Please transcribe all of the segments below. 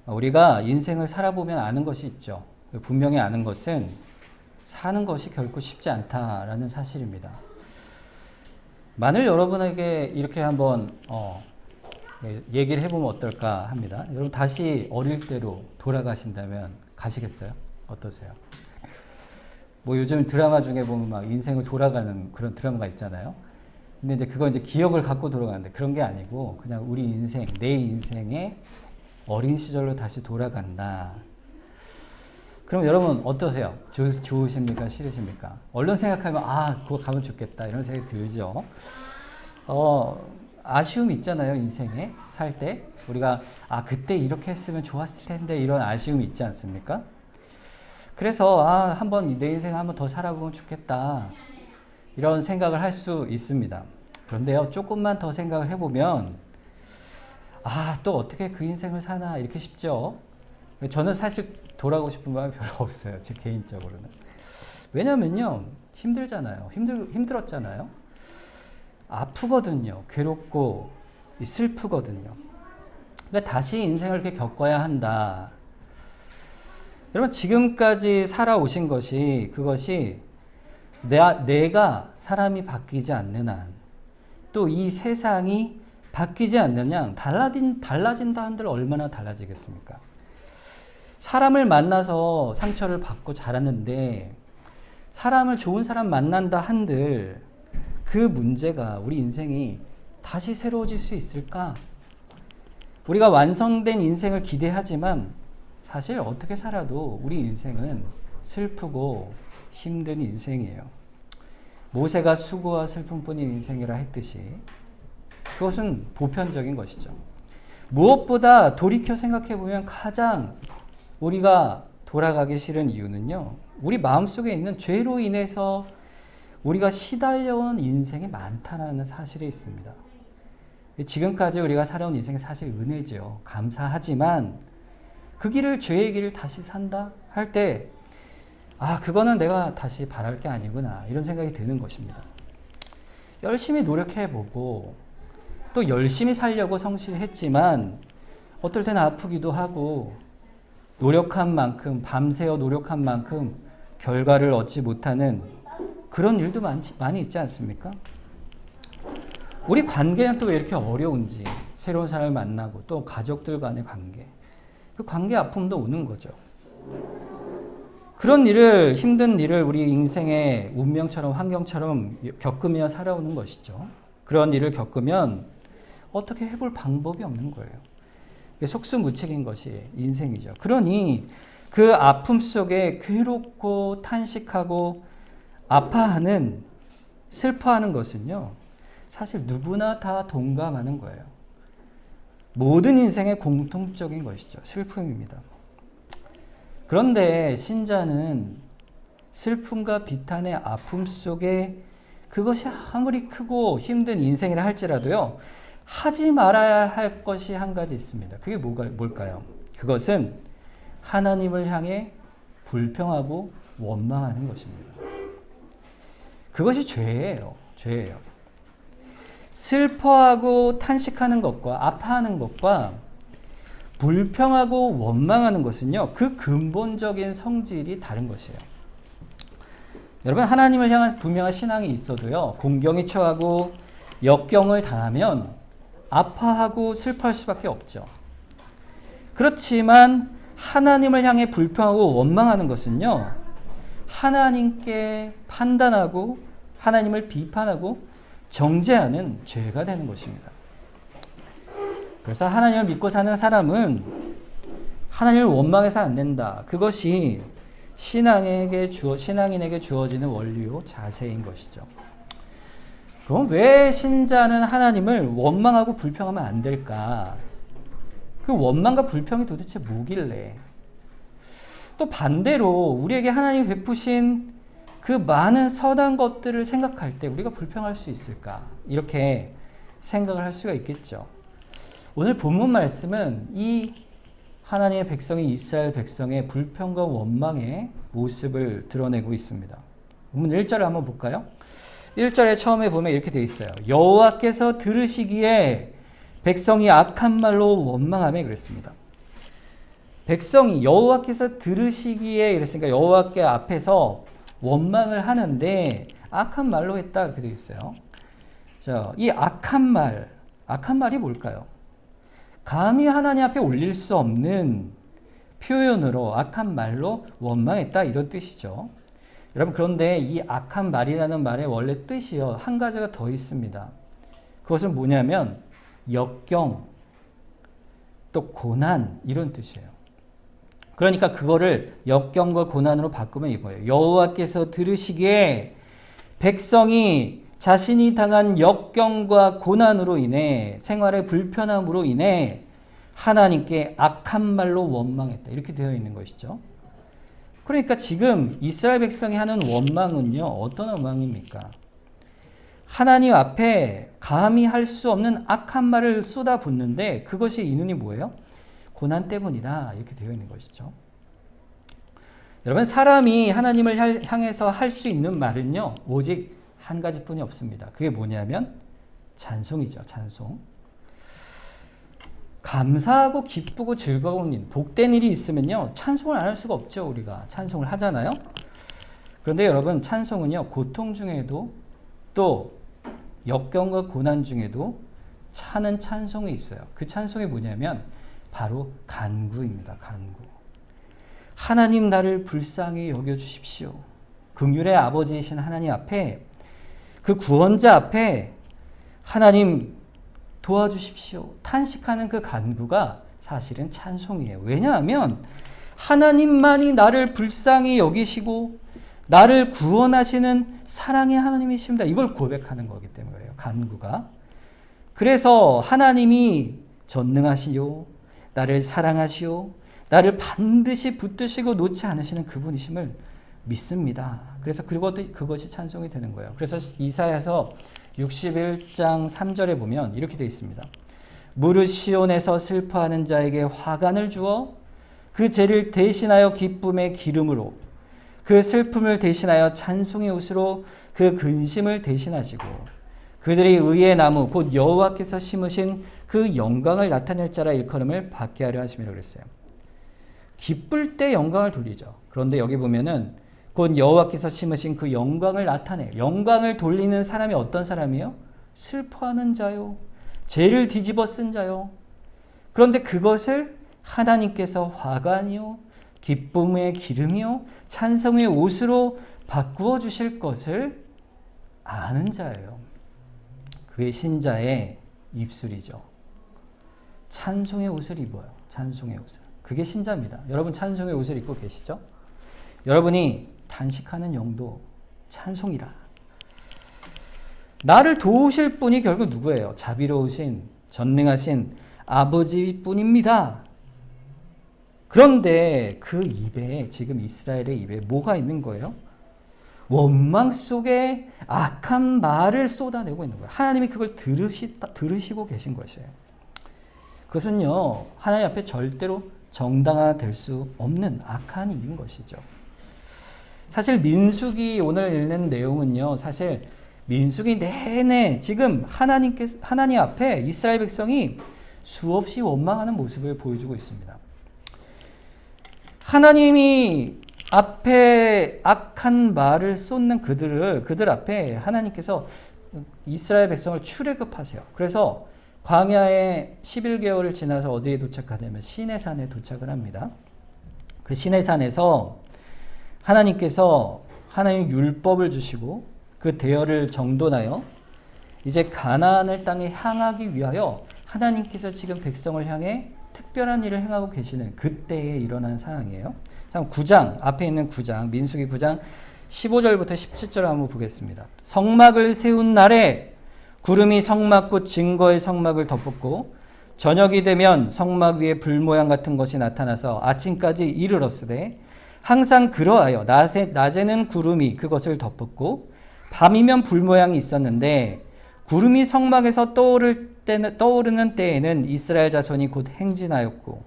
우리가 인생을 살아보면 아는 것이 있죠. 분명히 아는 것은 사는 것이 결코 쉽지 않다라는 사실입니다. 만일 여러분에게 이렇게 한번 얘기를 해보면 어떨까 합니다. 여러분 다시 어릴 때로 돌아가신다면 가시겠어요? 어떠세요? 뭐 요즘 드라마 중에 보면 막 인생을 돌아가는 그런 드라마가 있잖아요. 근데 이제 그거 이제 기억을 갖고 돌아가는데 그런 게 아니고 그냥 우리 인생, 내 인생의 어린 시절로 다시 돌아간다. 그럼 여러분 어떠세요? 좋으십니까? 싫으십니까? 얼른 생각하면 그거 가면 좋겠다 이런 생각이 들죠. 아쉬움이 있잖아요. 인생에 살 때 우리가 그때 이렇게 했으면 좋았을 텐데 이런 아쉬움이 있지 않습니까? 그래서 한번 내 인생 한번 더 살아보면 좋겠다 이런 생각을 할 수 있습니다. 그런데요, 조금만 더 생각을 해보면 또 어떻게 그 인생을 사나 이렇게 싶죠. 저는 사실 돌아가고 싶은 마음이 별로 없어요. 제 개인적으로는. 왜냐면요, 힘들잖아요. 힘들었잖아요. 아프거든요. 괴롭고 슬프거든요. 그러니까 다시 인생을 이렇게 겪어야 한다. 여러분 지금까지 살아오신 것이 그것이 내가 사람이 바뀌지 않는 한, 또 이 세상이 바뀌지 않는 한 달라진다 한들 얼마나 달라지겠습니까? 사람을 만나서 상처를 받고 자랐는데 좋은 사람 만난다 한들 그 문제가 우리 인생이 다시 새로워질 수 있을까? 우리가 완성된 인생을 기대하지만 사실 어떻게 살아도 우리 인생은 슬프고 힘든 인생이에요. 모세가 수고와 슬픔뿐인 인생이라 했듯이 그것은 보편적인 것이죠. 무엇보다 돌이켜 생각해보면 가장 우리가 돌아가기 싫은 이유는요, 우리 마음속에 있는 죄로 인해서 우리가 시달려온 인생이 많다는 사실에 있습니다. 지금까지 우리가 살아온 인생이 사실 은혜죠. 감사하지만 그 길을, 죄의 길을 다시 산다 할 때 그거는 내가 다시 바랄 게 아니구나 이런 생각이 드는 것입니다. 열심히 노력해보고 또 열심히 살려고 성실했지만 어떨 때는 아프기도 하고 노력한 만큼, 밤새워 노력한 만큼 결과를 얻지 못하는 그런 일도 많이 있지 않습니까? 우리 관계는 또 왜 이렇게 어려운지, 새로운 사람을 만나고 또 가족들 간의 관계, 그 관계 아픔도 오는 거죠. 그런 힘든 일을 우리 인생의 운명처럼 환경처럼 겪으며 살아오는 것이죠. 그런 일을 겪으면 어떻게 해볼 방법이 없는 거예요. 속수무책인 것이 인생이죠. 그러니 그 아픔 속에 괴롭고 탄식하고 아파하는, 슬퍼하는 것은요, 사실 누구나 다 동감하는 거예요. 모든 인생의 공통적인 것이죠. 슬픔입니다. 그런데 신자는 슬픔과 비탄의 아픔 속에 그것이 아무리 크고 힘든 인생이라 할지라도요, 하지 말아야 할 것이 한 가지 있습니다. 그게 뭘까요? 그것은 하나님을 향해 불평하고 원망하는 것입니다. 그것이 죄예요. 죄예요. 슬퍼하고 탄식하는 것과 아파하는 것과 불평하고 원망하는 것은요, 그 근본적인 성질이 다른 것이에요. 여러분, 하나님을 향한 분명한 신앙이 있어도요, 공경이 처하고 역경을 당하면 아파하고 슬퍼할 수밖에 없죠. 그렇지만 하나님을 향해 불평하고 원망하는 것은요, 하나님께 판단하고 하나님을 비판하고 정죄하는 죄가 되는 것입니다. 그래서 하나님을 믿고 사는 사람은 하나님을 원망해서 안 된다. 그것이 신앙인에게 주어지는 원리요 자세인 것이죠. 그럼 왜 신자는 하나님을 원망하고 불평하면 안 될까? 그 원망과 불평이 도대체 뭐길래? 또 반대로 우리에게 하나님이 베푸신 그 많은 선한 것들을 생각할 때 우리가 불평할 수 있을까? 이렇게 생각을 할 수가 있겠죠. 오늘 본문 말씀은 이 하나님의 백성이 이스라엘 백성의 불평과 원망의 모습을 드러내고 있습니다. 본문 1절을 한번 볼까요? 1절에 처음에 보면 이렇게 되어 있어요. 여호와께서 들으시기에 백성이 악한 말로 원망하며 그랬습니다. 백성이 여호와께서 들으시기에 이랬으니까 여호와께 앞에서 원망을 하는데 악한 말로 했다 이렇게 되어 있어요. 자, 이 악한 말이 뭘까요? 감히 하나님 앞에 올릴 수 없는 표현으로 악한 말로 원망했다 이런 뜻이죠. 여러분 그런데 이 악한 말이라는 말의 원래 뜻이요 한 가지가 더 있습니다. 그것은 뭐냐면 역경 또 고난 이런 뜻이에요. 그러니까 그거를 역경과 고난으로 바꾸면 이거예요. 여호와께서 들으시기에 백성이 자신이 당한 역경과 고난으로 인해 생활의 불편함으로 인해 하나님께 악한 말로 원망했다. 이렇게 되어 있는 것이죠. 그러니까 지금 이스라엘 백성이 하는 원망은요. 어떤 원망입니까? 하나님 앞에 감히 할 수 없는 악한 말을 쏟아붓는데 그것이 이유는 뭐예요? 고난 때문이다. 이렇게 되어 있는 것이죠. 여러분 사람이 하나님을 향해서 할 수 있는 말은요. 오직 한 가지뿐이 없습니다. 그게 뭐냐면 찬송이죠. 찬송. 감사하고 기쁘고 즐거운 일, 복된 일이 있으면요. 찬송을 안 할 수가 없죠. 우리가 찬송을 하잖아요. 그런데 여러분 찬송은요. 고통 중에도 또 역경과 고난 중에도 차는 찬송이 있어요. 그 찬송이 뭐냐면 바로 간구입니다. 간구. 하나님 나를 불쌍히 여겨주십시오. 긍휼의 아버지이신 하나님 앞에 그 구원자 앞에 하나님 도와주십시오. 탄식하는 그 간구가 사실은 찬송이에요. 왜냐하면 하나님만이 나를 불쌍히 여기시고 나를 구원하시는 사랑의 하나님이십니다. 이걸 고백하는 거기 때문에 그래요. 간구가. 그래서 하나님이 전능하시오. 나를 사랑하시오. 나를 반드시 붙드시고 놓지 않으시는 그분이심을 믿습니다. 그래서 그것이 찬송이 되는 거예요. 그래서 이사야서 61장 3절에 보면 이렇게 되어 있습니다. 무릇 시온에서 슬퍼하는 자에게 화관을 주어 그 죄를 대신하여 기쁨의 기름으로 그 슬픔을 대신하여 찬송의 옷으로 그 근심을 대신하시고 그들이 의의 나무 곧 여호와께서 심으신 그 영광을 나타낼 자라 일컬음을 받게 하려 하심이라고 그랬어요. 기쁠 때 영광을 돌리죠. 그런데 여기 보면은 곧 여호와께서 심으신 그 영광을 나타내요. 영광을 돌리는 사람이 어떤 사람이에요? 슬퍼하는 자요. 죄를 뒤집어 쓴 자요. 그런데 그것을 하나님께서 화관이요. 기쁨의 기름이요. 찬송의 옷으로 바꾸어 주실 것을 아는 자예요. 그게 신자의 입술이죠. 찬송의 옷을 입어요. 찬송의 옷을. 그게 신자입니다. 여러분 찬송의 옷을 입고 계시죠? 여러분이 단식하는 영도 찬송이라. 나를 도우실 분이 결국 누구예요? 자비로우신 전능하신 아버지뿐입니다. 그런데 그 입에 지금 이스라엘의 입에 뭐가 있는 거예요? 원망 속에 악한 말을 쏟아내고 있는 거예요. 하나님이 그걸 들으시고 계신 것이에요. 그것은요 하나님 앞에 절대로 정당화될 수 없는 악한 일인 것이죠. 사실 민수기 오늘 읽는 내용은요. 사실 민수기 내내 지금 하나님 앞에 이스라엘 백성이 수없이 원망하는 모습을 보여주고 있습니다. 하나님이 앞에 악한 말을 쏟는 그들 앞에 하나님께서 이스라엘 백성을 출애굽하세요. 그래서 광야에 11개월을 지나서 어디에 도착하냐면 시내산에 도착을 합니다. 그 시내산에서 하나님께서 하나님 율법을 주시고 그 대열을 정돈하여 이제 가나안을 땅에 향하기 위하여 하나님께서 지금 백성을 향해 특별한 일을 행하고 계시는 그때에 일어난 상황이에요. 9장 앞에 있는 9장 민수기 9장 15절부터 17절 한번 보겠습니다. 성막을 세운 날에 구름이 성막 곧 증거의 성막을 덮었고 저녁이 되면 성막 위에 불 모양 같은 것이 나타나서 아침까지 이르렀으되 항상 그러하여 낮에는 구름이 그것을 덮었고 밤이면 불 모양이 있었는데 구름이 성막에서 떠오르는 때에는 이스라엘 자손이 곧 행진하였고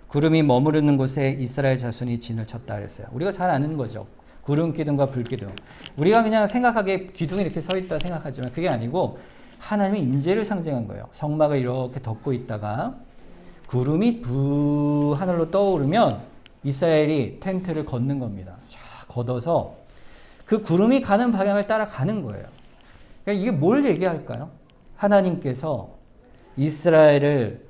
구름이 머무르는 곳에 이스라엘 자손이 진을 쳤다 그랬어요. 우리가 잘 아는 거죠. 구름 기둥과 불 기둥. 우리가 그냥 생각하기에 기둥이 이렇게 서 있다 생각하지만 그게 아니고 하나님의 임재를 상징한 거예요. 성막을 이렇게 덮고 있다가 구름이 하늘로 떠오르면 이스라엘이 텐트를 걷는 겁니다. 쫙 걷어서 그 구름이 가는 방향을 따라가는 거예요. 그러니까 이게 뭘 얘기할까요? 하나님께서 이스라엘을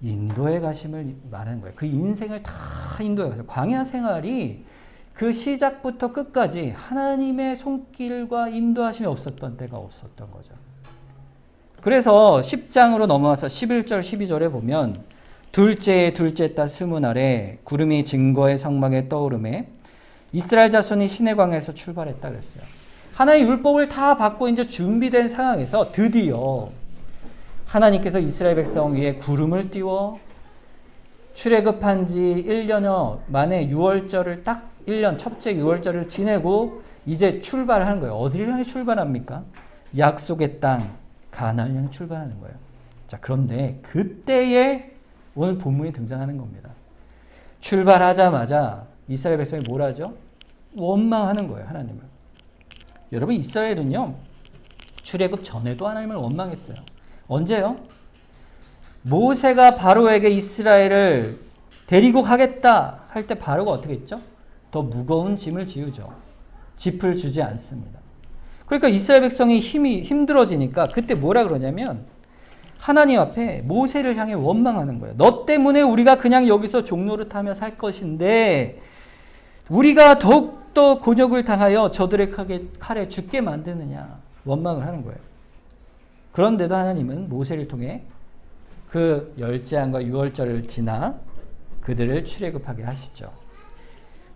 인도에 가심을 말하는 거예요. 그 인생을 다 인도에 가서 광야 생활이 그 시작부터 끝까지 하나님의 손길과 인도하심이 없었던 때가 없었던 거죠. 그래서 10장으로 넘어와서 11절 12절에 보면 둘째 달 스무 날에 구름이 증거의 성막에 떠오르매 이스라엘 자손이 시내광야에서 출발했다 그랬어요. 하나의 율법을 다 받고 이제 준비된 상황에서 드디어 하나님께서 이스라엘 백성 위에 구름을 띄워 출애굽한 지 1년여 만에 6월절을 딱 1년 첫째 6월절을 지내고 이제 출발하는 거예요. 어디를 향해 출발합니까? 약속의 땅 가나안을 향해 출발하는 거예요. 자, 그런데 그때에 오늘 본문이 등장하는 겁니다. 출발하자마자 이스라엘 백성이 뭘 하죠? 원망하는 거예요, 하나님을. 여러분, 이스라엘은요, 출애굽 전에도 하나님을 원망했어요. 언제요? 모세가 바로에게 이스라엘을 데리고 가겠다 할 때 바로가 어떻게 했죠? 더 무거운 짐을 지우죠. 짚을 주지 않습니다. 그러니까 이스라엘 백성이 힘들어지니까 그때 뭐라 그러냐면 하나님 앞에 모세를 향해 원망하는 거예요. 너 때문에 우리가 그냥 여기서 종노릇하며 살 것인데 우리가 더욱더 곤욕을 당하여 저들의 칼에 죽게 만드느냐 원망을 하는 거예요. 그런데도 하나님은 모세를 통해 그 열재앙과 유월절을 지나 그들을 출애굽하게 하시죠.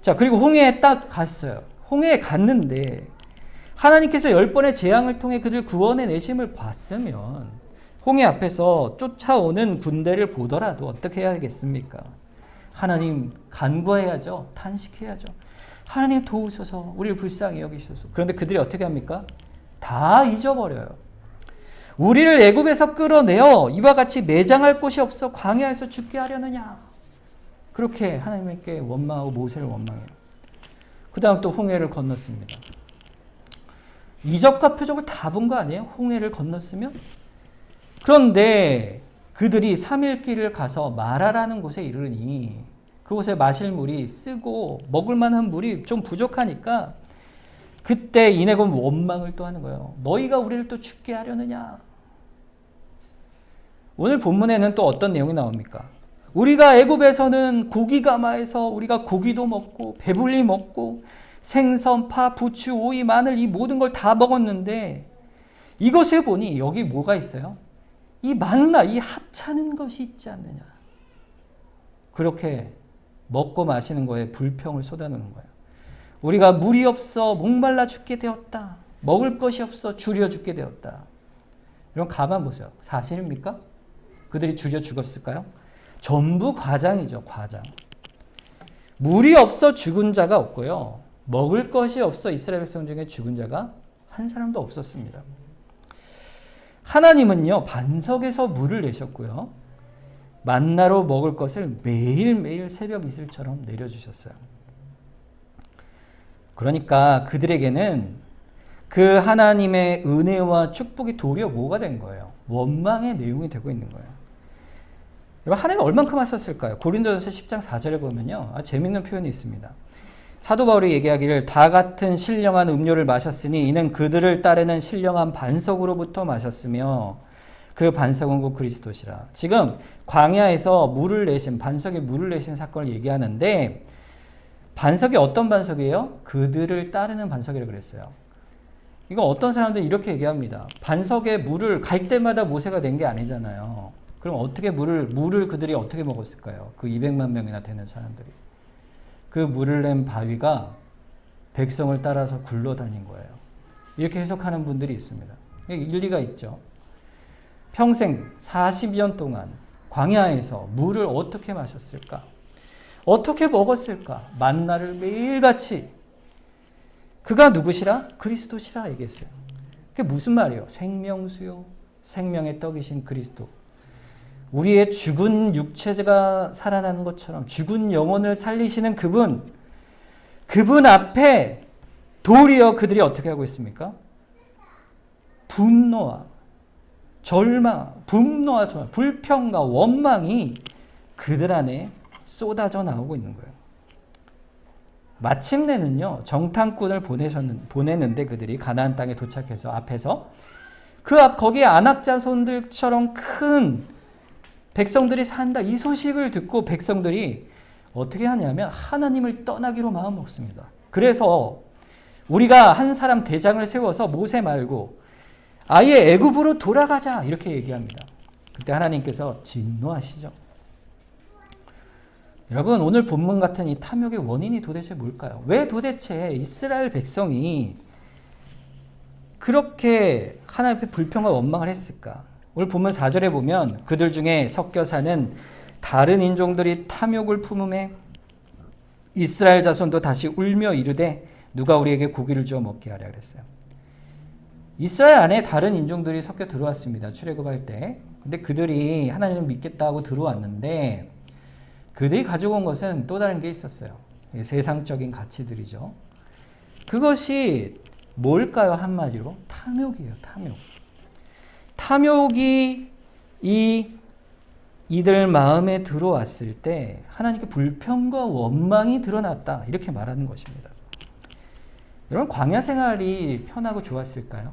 자, 그리고 홍해에 딱 갔어요. 홍해에 갔는데 하나님께서 10번의 재앙을 통해 그들 구원해 내심을 봤으면 홍해 앞에서 쫓아오는 군대를 보더라도 어떻게 해야겠습니까? 하나님 간구해야죠. 탄식해야죠. 하나님 도우소서. 우리를 불쌍히 여기소서. 그런데 그들이 어떻게 합니까? 다 잊어버려요. 우리를 애굽에서 끌어내어 이와 같이 매장할 곳이 없어 광야에서 죽게 하려느냐. 그렇게 하나님께 원망하고 모세를 원망해요. 그 다음 또 홍해를 건넜습니다. 이적과 표적을 다 본 거 아니에요? 홍해를 건넜으면? 그런데 그들이 3일 길을 가서 마라라는 곳에 이르니 그곳에 마실 물이 쓰고 먹을 만한 물이 좀 부족하니까 그때 이내곤 원망을 또 하는 거예요. 너희가 우리를 또 죽게 하려느냐. 오늘 본문에는 또 어떤 내용이 나옵니까? 우리가 애굽에서는 고기 가마에서 우리가 고기도 먹고 배불리 먹고 생선, 파, 부추, 오이, 마늘 이 모든 걸 다 먹었는데 이것에 보니 여기 뭐가 있어요? 이 만나, 이 하찮은 것이 있지 않느냐. 그렇게 먹고 마시는 거에 불평을 쏟아내는 거예요. 우리가 물이 없어 목말라 죽게 되었다. 먹을 것이 없어 줄여 죽게 되었다. 이런 가만 보세요. 사실입니까? 그들이 줄여 죽었을까요? 전부 과장이죠. 과장. 물이 없어 죽은 자가 없고요. 먹을 것이 없어 이스라엘 백성 중에 죽은 자가 한 사람도 없었습니다. 하나님은요. 반석에서 물을 내셨고요. 만나로 먹을 것을 매일매일 새벽 이슬처럼 내려주셨어요. 그러니까 그들에게는 그 하나님의 은혜와 축복이 도리어 뭐가 된 거예요? 원망의 내용이 되고 있는 거예요. 여러분, 하나님이 얼만큼 하셨을까요? 고린도전서 10장 4절에 보면요. 재밌는 표현이 있습니다. 사도 바울이 얘기하기를 다 같은 신령한 음료를 마셨으니 이는 그들을 따르는 신령한 반석으로부터 마셨으며 그 반석은 곧 그리스도시라. 지금 광야에서 물을 내신 반석에 물을 내신 사건을 얘기하는데 반석이 어떤 반석이에요? 그들을 따르는 반석이라고 그랬어요. 이거 어떤 사람들이 이렇게 얘기합니다. 반석에 물을 갈 때마다 모세가 낸 게 아니잖아요. 그럼 어떻게 물을 그들이 어떻게 먹었을까요? 그 200만 명이나 되는 사람들이. 그 물을 낸 바위가 백성을 따라서 굴러다닌 거예요. 이렇게 해석하는 분들이 있습니다. 일리가 있죠. 평생 40년 동안 광야에서 물을 어떻게 마셨을까? 어떻게 먹었을까? 만나를 매일같이. 그가 누구시라? 그리스도시라 얘기했어요. 그게 무슨 말이에요? 생명수요. 생명의 떡이신 그리스도. 우리의 죽은 육체가 살아나는 것처럼 죽은 영혼을 살리시는 그분 앞에 도리어 그들이 어떻게 하고 있습니까? 분노와 절망, 불평과 원망이 그들 안에 쏟아져 나오고 있는 거예요. 마침내는요, 정탐꾼을 보내는데 그들이 가나안 땅에 도착해서 앞에서 거기에 아낙 자손들처럼 큰 백성들이 산다. 이 소식을 듣고 백성들이 어떻게 하냐면 하나님을 떠나기로 마음 먹습니다. 그래서 우리가 한 사람 대장을 세워서 모세 말고 아예 애굽으로 돌아가자 이렇게 얘기합니다. 그때 하나님께서 진노하시죠. 여러분, 오늘 본문 같은 이 탐욕의 원인이 도대체 뭘까요? 왜 도대체 이스라엘 백성이 그렇게 하나님 앞에 불평과 원망을 했을까? 오늘 본문 4절에 보면 그들 중에 섞여 사는 다른 인종들이 탐욕을 품음에 이스라엘 자손도 다시 울며 이르되 누가 우리에게 고기를 주어 먹게 하랴 그랬어요. 이스라엘 안에 다른 인종들이 섞여 들어왔습니다. 출애굽할 때. 근데 그들이 하나님을 믿겠다 하고 들어왔는데 그들이 가지고 온 것은 또 다른 게 있었어요. 세상적인 가치들이죠. 그것이 뭘까요? 한마디로 탐욕이에요. 탐욕. 탐욕이 이들 마음에 들어왔을 때 하나님께 불평과 원망이 드러났다. 이렇게 말하는 것입니다. 여러분, 광야 생활이 편하고 좋았을까요?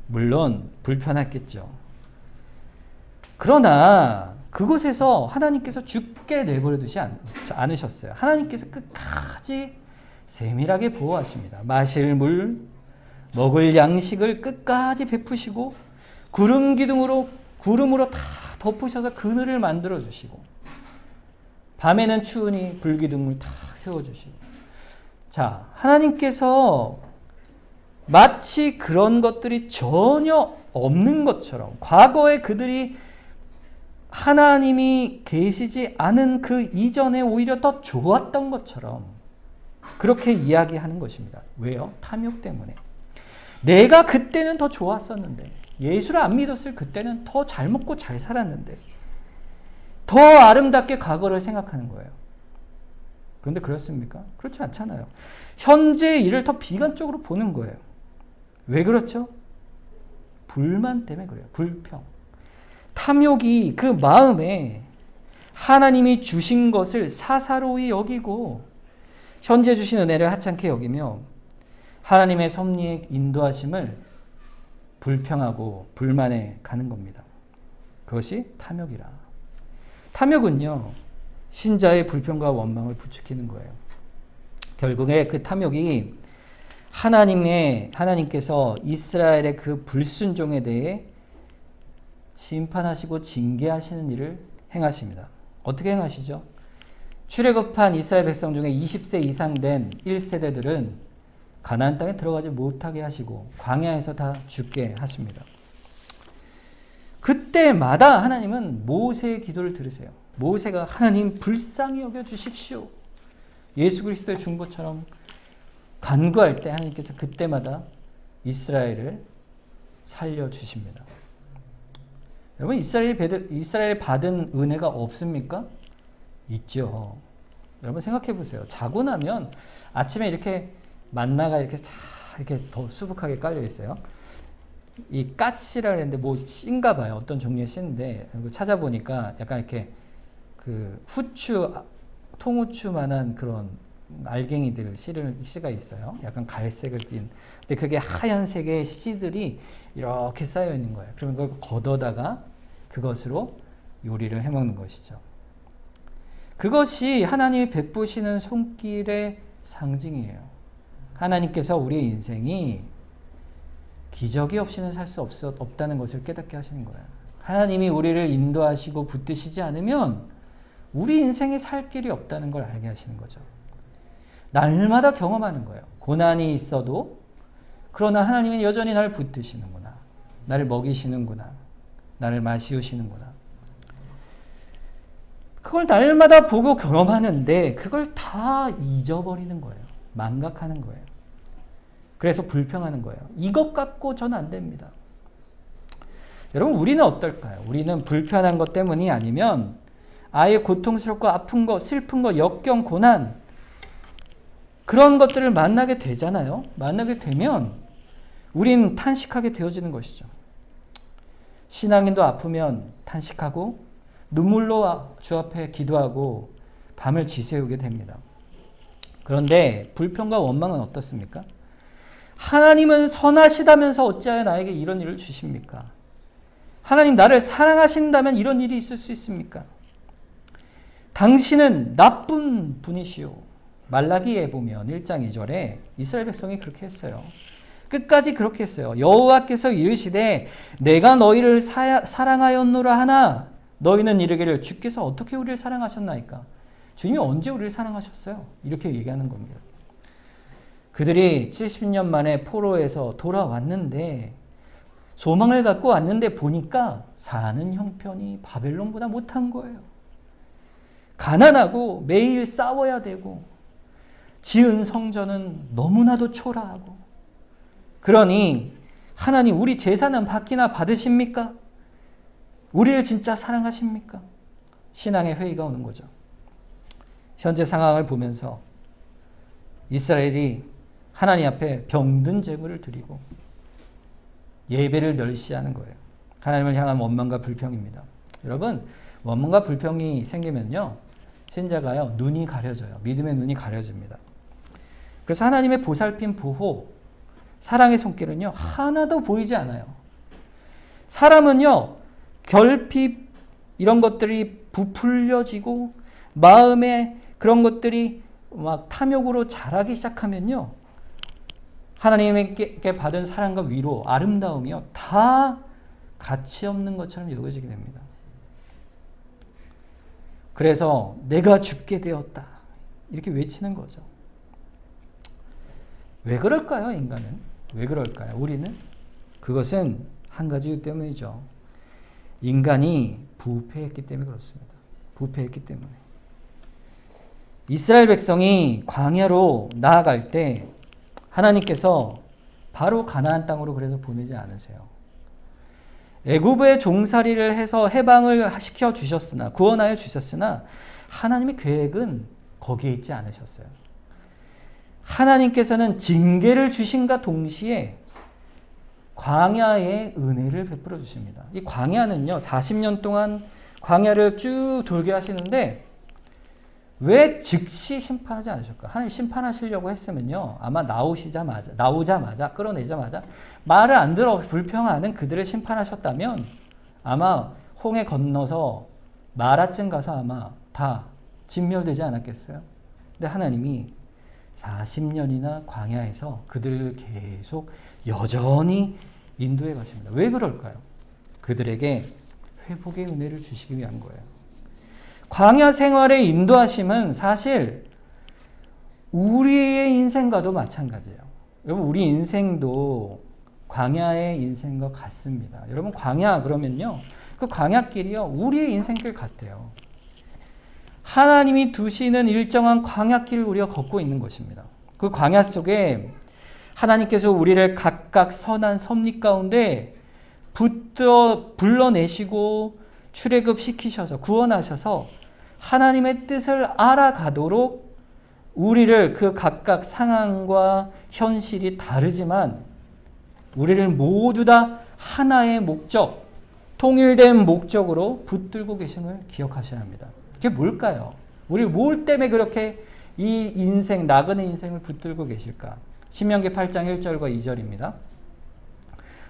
물론 불편했겠죠. 그러나 그곳에서 하나님께서 죽게 내버려 두지 않으셨어요. 하나님께서 끝까지 세밀하게 보호하십니다. 마실 물, 먹을 양식을 끝까지 베푸시고 구름으로 다 덮으셔서 그늘을 만들어 주시고 밤에는 추우니 불기둥을 다 세워 주시고. 자, 하나님께서 마치 그런 것들이 전혀 없는 것처럼 과거에 그들이 하나님이 계시지 않은 그 이전에 오히려 더 좋았던 것처럼 그렇게 이야기하는 것입니다. 왜요? 탐욕 때문에. 내가 그때는 더 좋았었는데, 예수를 안 믿었을 그때는 더 잘 먹고 잘 살았는데, 더 아름답게 과거를 생각하는 거예요. 그런데 그렇습니까? 그렇지 않잖아요. 현재의 일을 더 비관적으로 보는 거예요. 왜 그렇죠? 불만 때문에 그래요. 불평. 탐욕이 그 마음에 하나님이 주신 것을 사사로이 여기고 현재 주신 은혜를 하찮게 여기며 하나님의 섭리의 인도하심을 불평하고 불만해 가는 겁니다. 그것이 탐욕이라. 탐욕은요, 신자의 불평과 원망을 부추기는 거예요. 결국에 그 탐욕이 하나님께서 이스라엘의 그 불순종에 대해 심판하시고 징계하시는 일을 행하십니다. 어떻게 행하시죠? 출애굽한 이스라엘 백성 중에 20세 이상 된 1세대들은 가나안 땅에 들어가지 못하게 하시고 광야에서 다 죽게 하십니다. 그때마다 하나님은 모세의 기도를 들으세요. 모세가 하나님 불쌍히 여겨 주십시오. 예수 그리스도의 중보처럼 간구할 때 하나님께서 그때마다 이스라엘을 살려주십니다. 여러분, 이스라엘이 받은 은혜가 없습니까? 있죠. 여러분 생각해 보세요. 자고 나면 아침에 이렇게 만나가 이렇게 더 수북하게 깔려 있어요. 이 까씨라 그랬는데 뭐 씨인가 봐요. 어떤 종류의 씨인데 찾아보니까 약간 이렇게 그 통후추만한 그런 알갱이들 씨가 있어요. 약간 갈색을 띤. 근데 그게 하얀색의 씨들이 이렇게 쌓여 있는 거예요. 그러면 그걸 걷어다가 그것으로 요리를 해 먹는 것이죠. 그것이 하나님이 베푸시는 손길의 상징이에요. 하나님께서 우리의 인생이 기적이 없이는 살 수 없다는 것을 깨닫게 하시는 거예요. 하나님이 우리를 인도하시고 붙드시지 않으면 우리 인생에 살 길이 없다는 걸 알게 하시는 거죠. 날마다 경험하는 거예요. 고난이 있어도 그러나 하나님은 여전히 나를 붙드시는구나. 나를 먹이시는구나. 나를 마시우시는구나. 그걸 날마다 보고 경험하는데 그걸 다 잊어버리는 거예요. 망각하는 거예요. 그래서 불평하는 거예요. 이것 갖고 전 안 됩니다. 여러분, 우리는 어떨까요? 우리는 불편한 것 때문이 아니면 아예 고통스럽고 아픈 것, 슬픈 것, 역경, 고난 그런 것들을 만나게 되잖아요. 만나게 되면 우린 탄식하게 되어지는 것이죠. 신앙인도 아프면 탄식하고 눈물로 주 앞에 기도하고 밤을 지새우게 됩니다. 그런데 불평과 원망은 어떻습니까? 하나님은 선하시다면서 어찌하여 나에게 이런 일을 주십니까? 하나님 나를 사랑하신다면 이런 일이 있을 수 있습니까? 당신은 나쁜 분이시오. 말라기에 보면 1장 2절에 이스라엘 백성이 그렇게 했어요. 끝까지 그렇게 했어요. 여호와께서 이르시되 내가 너희를 사랑하였노라 하나 너희는 이르기를 주께서 어떻게 우리를 사랑하셨나이까? 주님이 언제 우리를 사랑하셨어요? 이렇게 얘기하는 겁니다. 그들이 70년 만에 포로에서 돌아왔는데 소망을 갖고 왔는데 보니까 사는 형편이 바벨론보다 못한 거예요. 가난하고 매일 싸워야 되고 지은 성전은 너무나도 초라하고 그러니 하나님 우리 제사는 받기나 받으십니까? 우리를 진짜 사랑하십니까? 신앙의 회의가 오는 거죠. 현재 상황을 보면서 이스라엘이 하나님 앞에 병든 제물을 드리고 예배를 멸시하는 거예요. 하나님을 향한 원망과 불평입니다. 여러분, 원망과 불평이 생기면요, 신자가요, 눈이 가려져요. 믿음의 눈이 가려집니다. 그래서 하나님의 보살핌, 보호, 사랑의 손길은요, 하나도 보이지 않아요. 사람은요, 결핍, 이런 것들이 부풀려지고, 마음에 그런 것들이 막 탐욕으로 자라기 시작하면요, 하나님께 받은 사랑과 위로, 아름다움이요, 다 가치 없는 것처럼 여겨지게 됩니다. 그래서 내가 죽게 되었다. 이렇게 외치는 거죠. 왜 그럴까요, 인간은? 왜 그럴까요, 우리는? 그것은 한 가지 이유 때문이죠. 인간이 부패했기 때문에 그렇습니다. 부패했기 때문에. 이스라엘 백성이 광야로 나아갈 때 하나님께서 바로 가나안 땅으로 그래서 보내지 않으세요. 애굽의 종살이를 해서 해방을 시켜 주셨으나, 구원하여 주셨으나 하나님의 계획은 거기에 있지 않으셨어요. 하나님께서는 징계를 주신과 동시에 광야의 은혜를 베풀어 주십니다. 이 광야는요, 40년 동안 광야를 쭉 돌게 하시는데 왜 즉시 심판하지 않으실까? 하나님 심판하시려고 했으면요, 아마 나오자마자, 끌어내자마자 말을 안 들어 불평하는 그들을 심판하셨다면 아마 홍해 건너서 마라쯤 가서 아마 다 진멸되지 않았겠어요? 근데 하나님이 40년이나 광야에서 그들을 계속 여전히 인도해 가십니다. 왜 그럴까요? 그들에게 회복의 은혜를 주시기 위한 거예요. 광야 생활의 인도하심은 사실 우리의 인생과도 마찬가지예요. 여러분, 우리 인생도 광야의 인생과 같습니다. 여러분, 광야 그러면요, 그 광야길이요, 우리의 인생길 같아요. 하나님이 두시는 일정한 광야길을 우리가 걷고 있는 것입니다. 그 광야 속에 하나님께서 우리를 각각 선한 섭리 가운데 불러내시고 출애굽시키셔서 구원하셔서 하나님의 뜻을 알아가도록 우리를 그 각각 상황과 현실이 다르지만 우리를 모두 다 하나의 목적, 통일된 목적으로 붙들고 계심을 기억하셔야 합니다. 그게 뭘까요? 우리 뭘 때문에 그렇게 이 인생, 나그네 인생을 붙들고 계실까? 신명기 8장 1절과 2절입니다.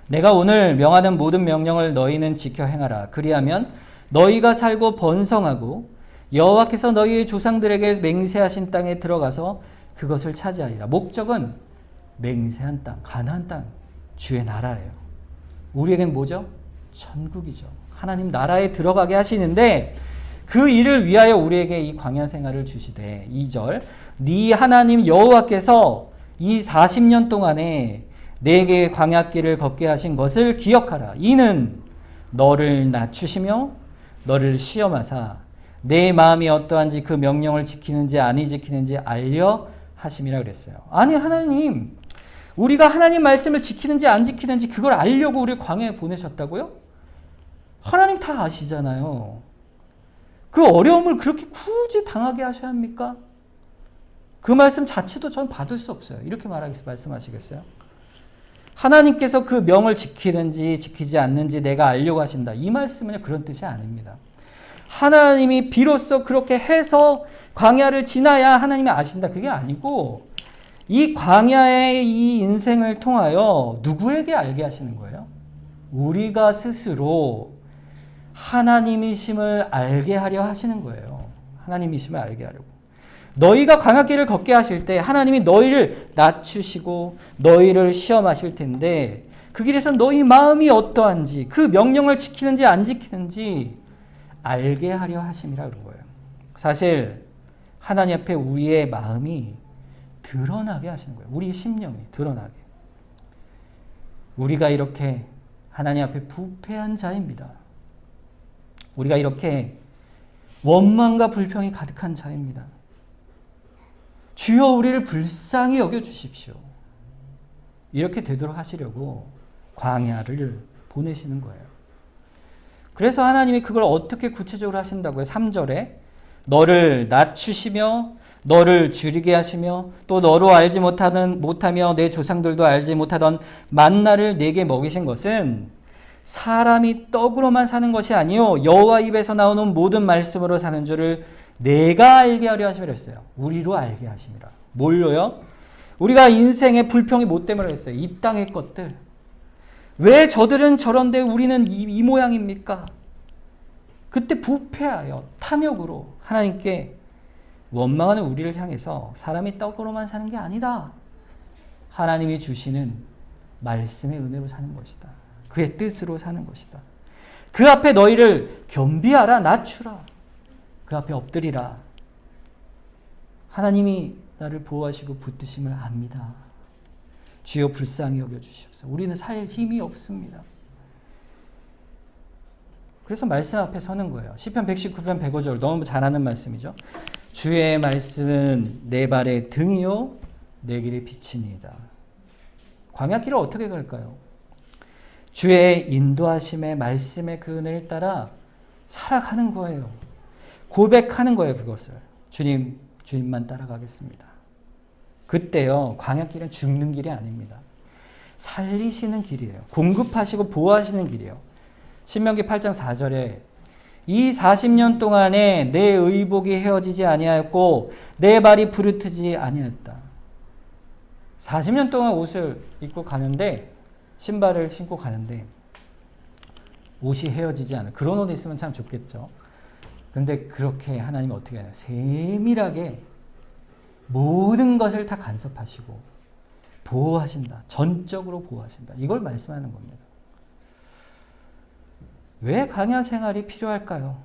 내가 오늘 명하는 모든 명령을 너희는 지켜 행하라. 그리하면 너희가 살고 번성하고 여호와께서 너희의 조상들에게 맹세하신 땅에 들어가서 그것을 차지하리라. 목적은 맹세한 땅, 가나안 땅, 주의 나라예요. 우리에겐 뭐죠? 천국이죠. 하나님 나라에 들어가게 하시는데 그 일을 위하여 우리에게 이 광야 생활을 주시되 2절 네 하나님 여호와께서 이 40년 동안에 내게 광야길을 걷게 하신 것을 기억하라. 이는 너를 낮추시며 너를 시험하사 내 마음이 어떠한지 그 명령을 지키는지 아니 지키는지 알려 하심이라 그랬어요. 아니 하나님, 우리가 하나님 말씀을 지키는지 안 지키는지 그걸 알려고 우리 광야에 보내셨다고요? 하나님 다 아시잖아요. 그 어려움을 그렇게 굳이 당하게 하셔야 합니까? 그 말씀 자체도 전 받을 수 없어요. 이렇게 말씀하시겠어요? 하나님께서 그 명을 지키는지 지키지 않는지 내가 알려고 하신다. 이 말씀은 그런 뜻이 아닙니다. 하나님이 비로소 그렇게 해서 광야를 지나야 하나님이 아신다. 그게 아니고 이 광야의 이 인생을 통하여 누구에게 알게 하시는 거예요? 우리가 스스로 하나님이심을 알게 하려 하시는 거예요. 하나님이심을 알게 하려고. 너희가 광야길을 걷게 하실 때 하나님이 너희를 낮추시고 너희를 시험하실 텐데 그 길에서 너희 마음이 어떠한지 그 명령을 지키는지 안 지키는지 알게 하려 하심이라 그런 거예요. 사실 하나님 앞에 우리의 마음이 드러나게 하시는 거예요. 우리의 심령이 드러나게. 우리가 이렇게 하나님 앞에 부패한 자입니다. 우리가 이렇게 원망과 불평이 가득한 자입니다. 주여 우리를 불쌍히 여겨주십시오. 이렇게 되도록 하시려고 광야를 보내시는 거예요. 그래서 하나님이 그걸 어떻게 구체적으로 하신다고요? 3절에 너를 낮추시며 너를 줄이게 하시며 또 너로 알지 못하며 내 조상들도 알지 못하던 만나를 내게 먹이신 것은 사람이 떡으로만 사는 것이 아니요 여호와 입에서 나오는 모든 말씀으로 사는 줄을 내가 알게 하려 하심이라 했어요. 우리로 알게 하심이라. 뭘로요? 우리가 인생의 불평이 뭐 때문에 했어요? 이 땅의 것들. 왜 저들은 저런데 우리는 이 모양입니까? 그때 부패하여 탐욕으로 하나님께 원망하는 우리를 향해서 사람이 떡으로만 사는 게 아니다. 하나님이 주시는 말씀의 은혜로 사는 것이다. 그의 뜻으로 사는 것이다. 그 앞에 너희를 겸비하라, 낮추라. 그 앞에 엎드리라. 하나님이 나를 보호하시고 붙드심을 압니다. 주여 불쌍히 여겨주시옵소서. 우리는 살 힘이 없습니다. 그래서 말씀 앞에 서는 거예요. 시편 119편 105절 너무 잘 아는 말씀이죠. 주의 말씀은 내 발의 등이요 내 길의 빛이니이다. 광야길을 어떻게 갈까요? 주의 인도하심의 말씀의 그 은혜를 따라 살아가는 거예요. 고백하는 거예요. 그것을. 주님만 따라가겠습니다. 그때요. 광야길은 죽는 길이 아닙니다. 살리시는 길이에요. 공급하시고 보호하시는 길이에요. 신명기 8장 4절에 이 40년 동안에 내 의복이 헤어지지 아니하였고 내 발이 부르트지 아니하였다. 40년 동안 옷을 입고 가는데 신발을 신고 가는데 옷이 헤어지지 않은 그런 옷 있으면 참 좋겠죠. 그런데 그렇게 하나님이 어떻게 하냐. 세밀하게 모든 것을 다 간섭하시고 보호하신다. 전적으로 보호하신다. 이걸 말씀하는 겁니다. 왜 광야 생활이 필요할까요?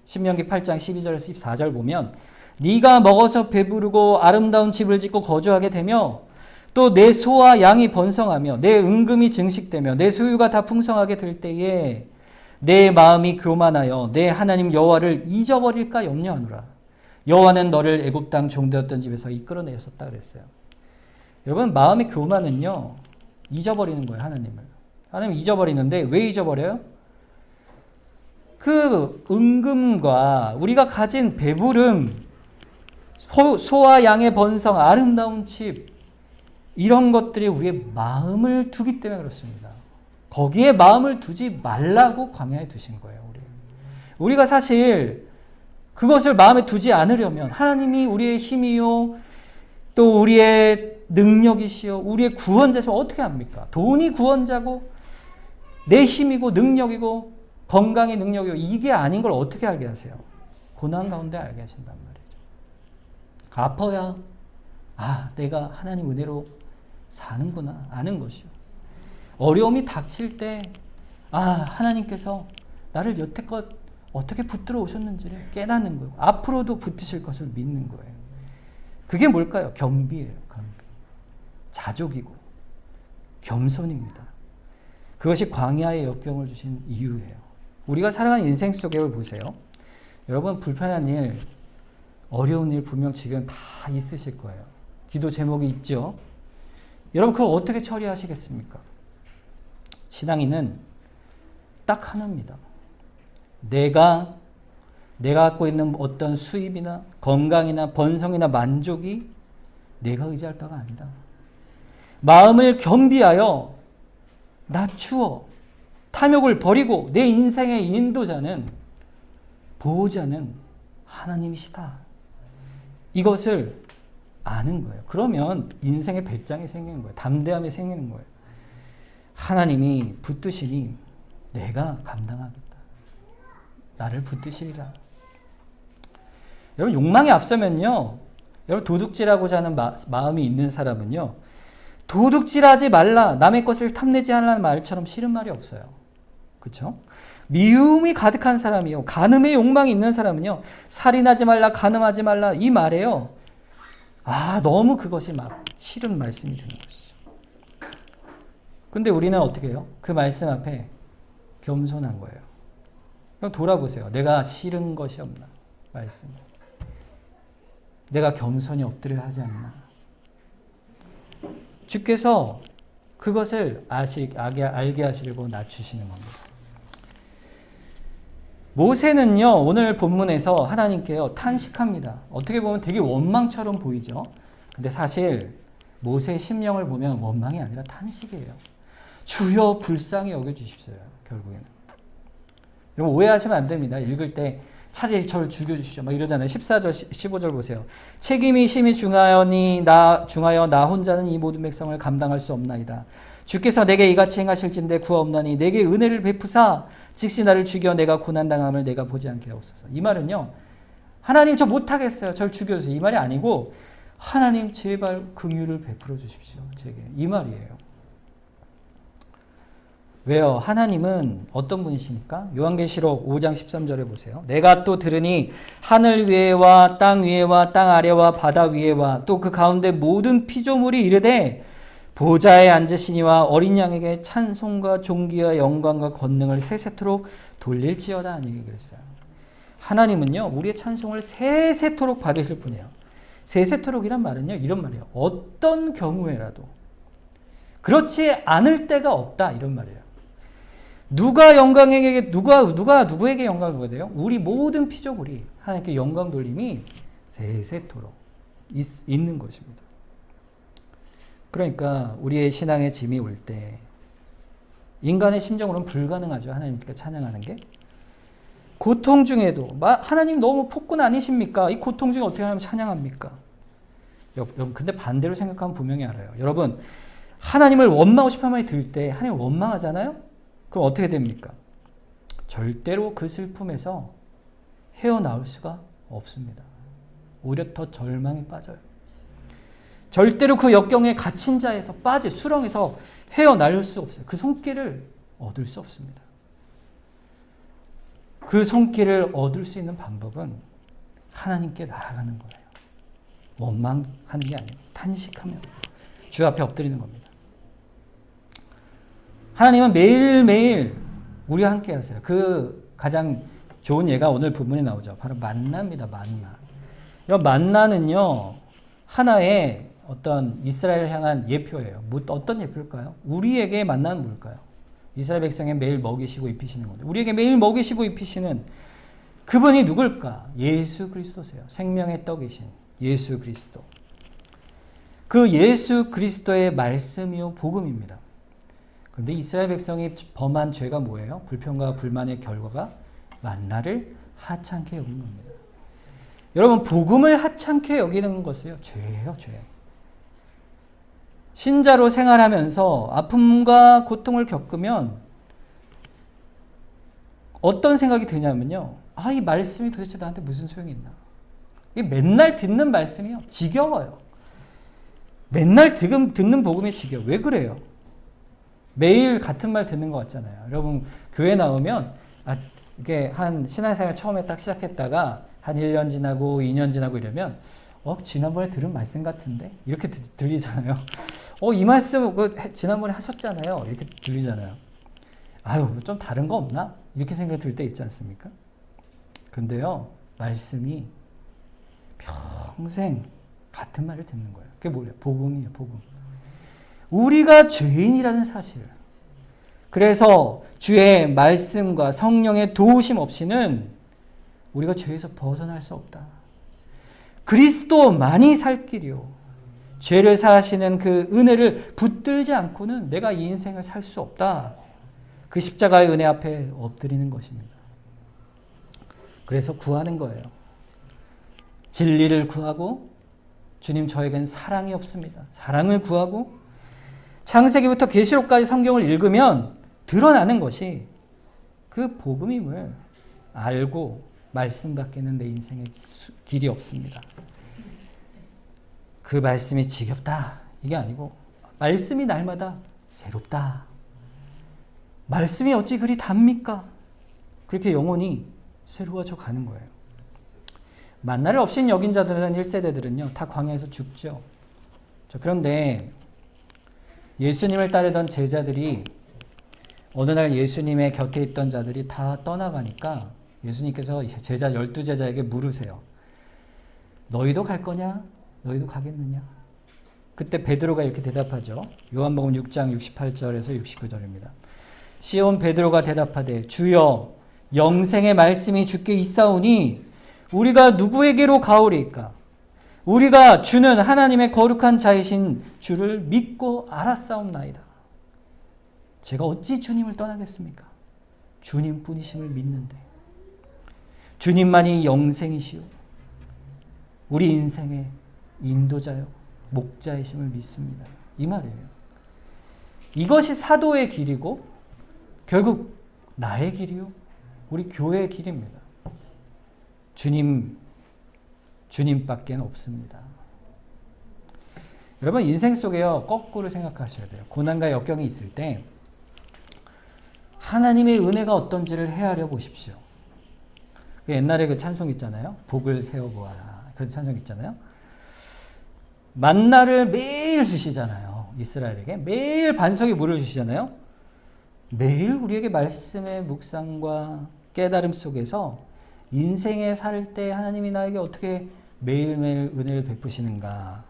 신명기 8장 12절에서 14절 보면 네가 먹어서 배부르고 아름다운 집을 짓고 거주하게 되며 또 내 소와 양이 번성하며 내 은금이 증식되며 내 소유가 다 풍성하게 될 때에 내 마음이 교만하여 내 하나님 여호와를 잊어버릴까 염려하노라. 여호와는 너를 애굽 땅 종되었던 집에서 이끌어내셨다 그랬어요. 여러분 마음의 교만은요 잊어버리는 거예요. 하나님 잊어버리는데 왜 잊어버려요? 그 은금과 우리가 가진 배부름, 소와 양의 번성, 아름다운 집 이런 것들이 우리의 마음을 두기 때문에 그렇습니다. 거기에 마음을 두지 말라고 광야에 두신 거예요. 우리가 사실 그것을 마음에 두지 않으려면 하나님이 우리의 힘이요 또 우리의 능력이시요 우리의 구원자시면 어떻게 합니까? 돈이 구원자고 내 힘이고 능력이고 건강의 능력이고 이게 아닌 걸 어떻게 알게 하세요? 고난 가운데 알게 하신단 말이죠. 아파야 내가 하나님 은혜로 사는구나 아는 것이요. 어려움이 닥칠 때 하나님께서 나를 여태껏 어떻게 붙들어 오셨는지를 깨닫는 거예요. 앞으로도 붙으실 것을 믿는 거예요. 그게 뭘까요? 겸비예요. 겸비. 자족이고 겸손입니다. 그것이 광야의 역경을 주신 이유예요. 우리가 살아가는 인생 속에 보세요. 여러분 불편한 일, 어려운 일 분명 지금 다 있으실 거예요. 기도 제목이 있죠. 여러분 그걸 어떻게 처리하시겠습니까? 신앙인은 딱 하나입니다. 내가 갖고 있는 어떤 수입이나 건강이나 번성이나 만족이 내가 의지할 바가 아니다. 마음을 겸비하여 낮추어 탐욕을 버리고 내 인생의 인도자는 보호자는 하나님이시다. 이것을 아는 거예요. 그러면 인생의 배짱이 생기는 거예요. 담대함이 생기는 거예요. 하나님이 붙드시니 내가 감당하겠다. 나를 붙드시리라. 여러분 욕망이 앞서면요. 여러분 도둑질하고자 하는 마음이 있는 사람은요. 도둑질하지 말라. 남의 것을 탐내지 않으라는 말처럼 싫은 말이 없어요. 그렇죠? 미움이 가득한 사람이요. 간음의 욕망이 있는 사람은요. 살인하지 말라. 간음하지 말라. 이 말에요. 너무 그것이 막 싫은 말씀이 되는 것이죠. 근데 우리는 어떻게 해요? 그 말씀 앞에 겸손한 거예요. 그럼 돌아보세요. 내가 싫은 것이 없나? 말씀. 내가 겸손히 엎드려 하지 않나? 주께서 그것을 알게 하시려고 낮추시는 겁니다. 모세는요, 오늘 본문에서 하나님께요, 탄식합니다. 어떻게 보면 되게 원망처럼 보이죠? 근데 사실 모세의 심령을 보면 원망이 아니라 탄식이에요. 주여 불쌍히 여겨주십시오. 결국에는. 여러분 오해하시면 안 됩니다. 읽을 때 차라리 저를 죽여주십시오. 막 이러잖아요. 14절, 15절 보세요. 책임이 심히 중하여 나 혼자는 이 모든 백성을 감당할 수 없나이다. 주께서 내게 이같이 행하실진대 구하옵나니 내게 은혜를 베푸사 즉시 나를 죽여 내가 고난당함을 내가 보지 않게 하옵소서. 이 말은요. 하나님 저 못하겠어요. 저를 죽여주세요. 이 말이 아니고 하나님 제발 긍휼을 베풀어 주십시오. 제게. 이 말이에요. 왜요? 하나님은 어떤 분이시니까? 요한계시록 5장 13절에 보세요. 내가 또 들으니 하늘 위에와 땅 위에와 땅 아래와 바다 위에와 또 그 가운데 모든 피조물이 이르되 보좌에 앉으시니와 어린 양에게 찬송과 존귀와 영광과 권능을 세세토록 돌릴지어다 하니 그랬어요. 하나님은요. 우리의 찬송을 세세토록 받으실 분이에요. 세세토록이란 말은요. 이런 말이에요. 어떤 경우에라도 그렇지 않을 때가 없다 이런 말이에요. 누가 영광에게 누구에게 영광을 줘야 돼요? 우리 모든 피조물이 하나님께 영광 돌림이 세세토록 있는 것입니다. 그러니까 우리의 신앙의 짐이 올 때 인간의 심정으로는 불가능하죠. 하나님께 찬양하는 게. 고통 중에도 하나님 너무 폭군 아니십니까? 이 고통 중에 어떻게 하나님 찬양합니까? 여러분 근데 반대로 생각하면 분명히 알아요. 여러분 하나님을 원망하고 싶은 마음이 들 때 하나님 원망하잖아요? 그럼 어떻게 됩니까? 절대로 그 슬픔에서 헤어나올 수가 없습니다. 오히려 더 절망에 빠져요. 절대로 그 역경에 갇힌 자에서 수렁에서 헤어나올 수 없어요. 그 손길을 얻을 수 없습니다. 그 손길을 얻을 수 있는 방법은 하나님께 나아가는 거예요. 원망하는 게 아니에요. 탄식하며 주 앞에 엎드리는 겁니다. 하나님은 매일매일 우리와 함께 하세요. 그 가장 좋은 예가 오늘 본문에 나오죠. 바로 만나입니다. 만나. 이 만나는요. 하나의 어떤 이스라엘 향한 예표예요. 어떤 예표일까요? 우리에게 만나는 뭘까요? 이스라엘 백성에 매일 먹이시고 입히시는 건데 우리에게 매일 먹이시고 입히시는 그분이 누굴까? 예수 그리스도세요. 생명의 떡이신 예수 그리스도. 그 예수 그리스도의 말씀이요 복음입니다. 그런데 이스라엘 백성이 범한 죄가 뭐예요? 불평과 불만의 결과가 만나를 하찮게 여긴 겁니다. 여러분 복음을 하찮게 여기는 것은요 죄예요. 죄. 신자로 생활하면서 아픔과 고통을 겪으면 어떤 생각이 드냐면요. 이 말씀이 도대체 나한테 무슨 소용이 있나. 이게 맨날 듣는 말씀이요. 지겨워요. 맨날 듣는 복음이 지겨워. 왜 그래요? 매일 같은 말 듣는 것 같잖아요. 여러분 교회 나오면 이게 한 신앙생활 처음에 딱 시작했다가 한 1년 지나고 2년 지나고 이러면 지난번에 들은 말씀 같은데? 이렇게 들리잖아요. 이 말씀 지난번에 하셨잖아요. 이렇게 들리잖아요. 좀 다른 거 없나? 이렇게 생각이 들 때 있지 않습니까? 그런데요. 말씀이 평생 같은 말을 듣는 거예요. 그게 뭐예요? 복음이에요. 복음. 우리가 죄인이라는 사실. 그래서 주의 말씀과 성령의 도우심 없이는 우리가 죄에서 벗어날 수 없다. 그리스도만이 살 길이요. 죄를 사하시는 그 은혜를 붙들지 않고는 내가 이 인생을 살 수 없다. 그 십자가의 은혜 앞에 엎드리는 것입니다. 그래서 구하는 거예요. 진리를 구하고 주님 저에겐 사랑이 없습니다. 사랑을 구하고 창세기부터 계시록까지 성경을 읽으면 드러나는 것이 그 복음임을 알고 말씀 밖에는 내 인생에 길이 없습니다. 그 말씀이 지겹다 이게 아니고 말씀이 날마다 새롭다. 말씀이 어찌 그리 답니까? 그렇게 영혼이 새로워져 가는 거예요. 만나를 없인 여긴 자들은 1세대들은요 다 광야에서 죽죠. 그런데 예수님을 따르던 제자들이 어느 날 예수님의 곁에 있던 자들이 다 떠나가니까 예수님께서 제자 12제자에게 물으세요. 너희도 갈 거냐? 너희도 가겠느냐? 그때 베드로가 이렇게 대답하죠. 요한복음 6장 68절에서 69절입니다. 시몬 베드로가 대답하되 주여 영생의 말씀이 주께 있사오니 우리가 누구에게로 가오리이까? 우리가 주는 하나님의 거룩한 자이신 주를 믿고 알았사옵나이다. 제가 어찌 주님을 떠나겠습니까? 주님뿐이심을 믿는데 주님만이 영생이시오 우리 인생의 인도자요 목자이심을 믿습니다. 이 말이에요. 이것이 사도의 길이고 결국 나의 길이요 우리 교회의 길입니다. 주님밖에 없습니다. 여러분 인생 속에요 거꾸로 생각하셔야 돼요. 고난과 역경이 있을 때 하나님의 은혜가 어떤지를 헤아려 보십시오. 옛날에 그 찬송 있잖아요. 복을 세워보아라. 그런 찬송 있잖아요. 만나를 매일 주시잖아요. 이스라엘에게 매일 반석의 물을 주시잖아요. 매일 우리에게 말씀의 묵상과 깨달음 속에서 인생에 살 때 하나님이 나에게 어떻게 매일매일 은혜를 베푸시는가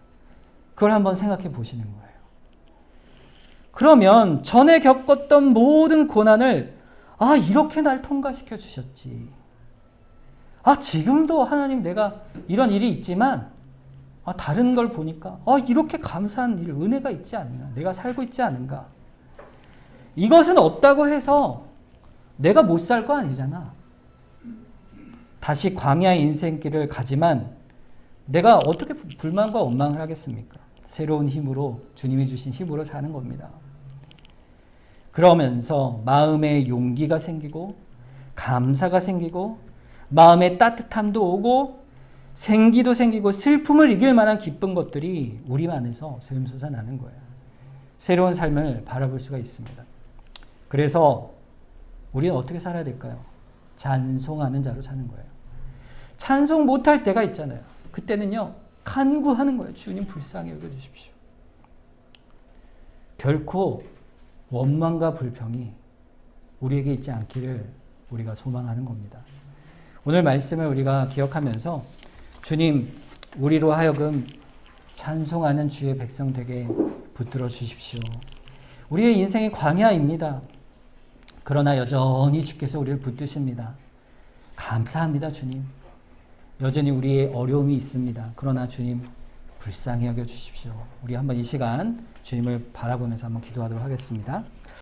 그걸 한번 생각해 보시는 거예요. 그러면 전에 겪었던 모든 고난을 이렇게 날 통과시켜 주셨지. 지금도 하나님 내가 이런 일이 있지만 다른 걸 보니까 이렇게 감사한 일, 은혜가 있지 않나. 내가 살고 있지 않은가. 이것은 없다고 해서 내가 못 살 거 아니잖아. 다시 광야의 인생길을 가지만 내가 어떻게 불만과 원망을 하겠습니까? 새로운 힘으로 주님이 주신 힘으로 사는 겁니다. 그러면서 마음에 용기가 생기고 감사가 생기고 마음에 따뜻함도 오고 생기도 생기고 슬픔을 이길 만한 기쁜 것들이 우리 안에서 샘솟아 나는 거예요. 새로운 삶을 바라볼 수가 있습니다. 그래서 우리는 어떻게 살아야 될까요? 찬송하는 자로 사는 거예요. 찬송 못할 때가 있잖아요. 그때는요 간구하는 거예요. 주님 불쌍히 여겨주십시오. 결코 원망과 불평이 우리에게 있지 않기를 우리가 소망하는 겁니다. 오늘 말씀을 우리가 기억하면서 주님 우리로 하여금 찬송하는 주의 백성 되게 붙들어 주십시오. 우리의 인생이 광야입니다. 그러나 여전히 주께서 우리를 붙드십니다. 감사합니다 주님. 여전히 우리의 어려움이 있습니다. 그러나 주님 불쌍히 여겨 주십시오. 우리 한번 이 시간 주님을 바라보면서 한번 기도하도록 하겠습니다.